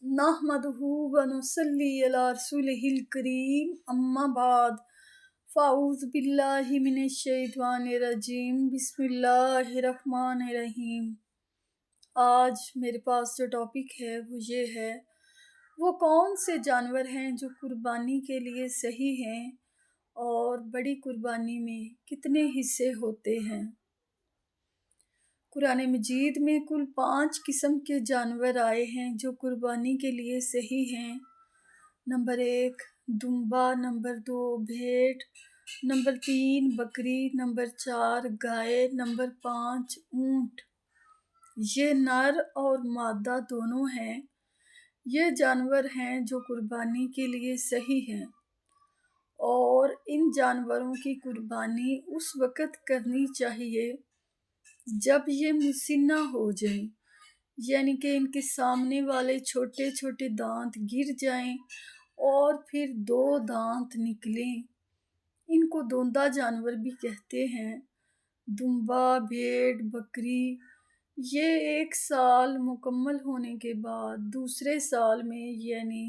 नहमदुहु व नुसल्ली अला रसूलिहिल करीम अम्मा बाद फ़ाऊज़ु बिल्लाहि मिनश शैतानिर रजीम बिस्मिल्लाहिर रहमानिर रहीम। आज मेरे पास जो टॉपिक है वो ये है, वो कौन से जानवर हैं जो कुर्बानी के लिए सही हैं और बड़ी कुर्बानी में कितने हिस्से होते हैं। कुरान मजीद में कुल 5 किस्म के जानवर आए हैं जो कुर्बानी के लिए सही हैं। नंबर 1 दुम्बा, नंबर 2 भेड़, नंबर 3 बकरी, नंबर 4 गाय, नंबर 5 ऊंट। ये नर और मादा दोनों हैं। ये जानवर हैं जो कुर्बानी के लिए सही हैं और इन जानवरों की कुर्बानी उस वक़्त करनी चाहिए जब ये मुसिन्ना हो जाएं, यानी कि इनके सामने वाले छोटे छोटे दांत गिर जाएं और फिर 2 दांत निकलें। इनको दोंदा जानवर भी कहते हैं। दुम्बा, भेड़, बकरी ये 1 साल मुकम्मल होने के बाद दूसरे साल में यानी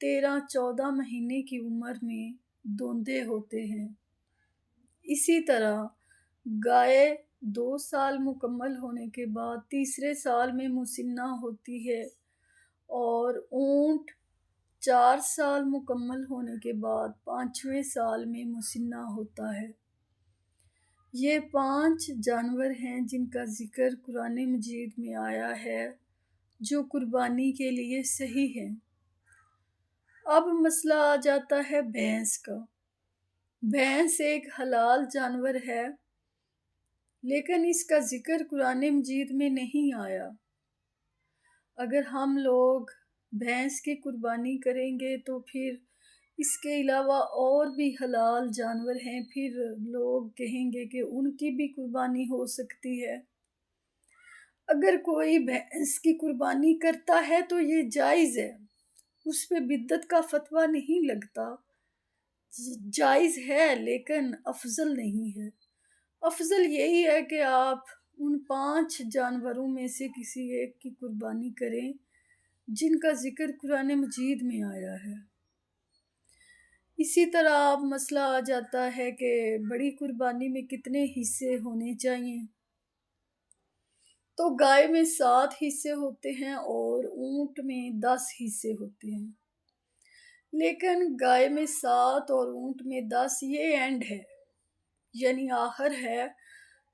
13-14 महीने की उम्र में दोंदे होते हैं। इसी तरह गाय 2 साल मुकम्मल होने के बाद तीसरे साल में मुसिन्ना होती है और ऊंट 4 साल मुकम्मल होने के बाद 5वें साल में मुसिन्ना होता है। ये 5 जानवर हैं जिनका जिक्र कुरान मजीद में आया है जो कुर्बानी के लिए सही हैं। अब मसला आ जाता है भैंस का। भैंस एक हलाल जानवर है लेकिन इसका जिक्र कुरान मजीद में नहीं आया। अगर हम लोग भैंस की कुर्बानी करेंगे तो फिर इसके अलावा और भी हलाल जानवर हैं, फिर लोग कहेंगे कि उनकी भी कुर्बानी हो सकती है। अगर कोई भैंस की कुर्बानी करता है तो ये जायज़ है, उस पे बिद्दत का फतवा नहीं लगता। जायज़ है लेकिन अफजल नहीं है। अफजल यही है कि आप उन 5 जानवरों में से किसी एक की कुर्बानी करें जिनका जिक्र कुरान मजीद में आया है। इसी तरह अब मसला आ जाता है कि बड़ी कुर्बानी में कितने हिस्से होने चाहिए। तो गाय में 7 हिस्से होते हैं और ऊंट में 10 हिस्से होते हैं। लेकिन गाय में 7 और ऊंट में 10 ये एंड है, यानी आखिर है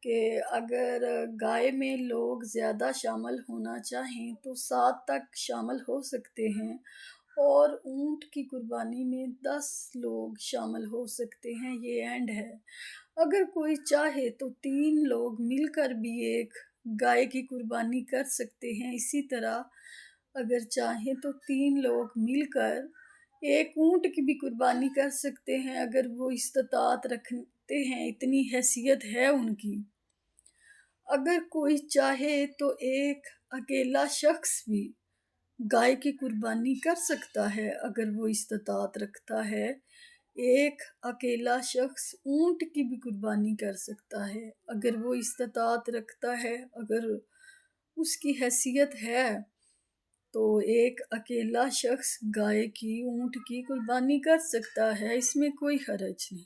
कि अगर गाय में लोग ज़्यादा शामिल होना चाहें तो 7 तक शामिल हो सकते हैं और ऊंट की कुर्बानी में 10 लोग शामिल हो सकते हैं, ये एंड है। अगर कोई चाहे तो 3 लोग मिलकर भी एक गाय की कुर्बानी कर सकते हैं। इसी तरह अगर चाहें तो 3 लोग मिलकर एक ऊंट की भी कुर्बानी कर सकते हैं, अगर वो इस्तात रखते हैं, इतनी हैसियत है उनकी। अगर कोई चाहे तो एक अकेला शख्स भी गाय की कुर्बानी कर सकता है, अगर वो इस्तात रखता है। एक अकेला शख्स ऊंट की भी कुर्बानी कर सकता है अगर वो इस्तात रखता है, अगर उसकी हैसियत है तो एक अकेला शख्स गाय की, ऊंट की कुर्बानी कर सकता है। इसमें कोई हरज नहीं।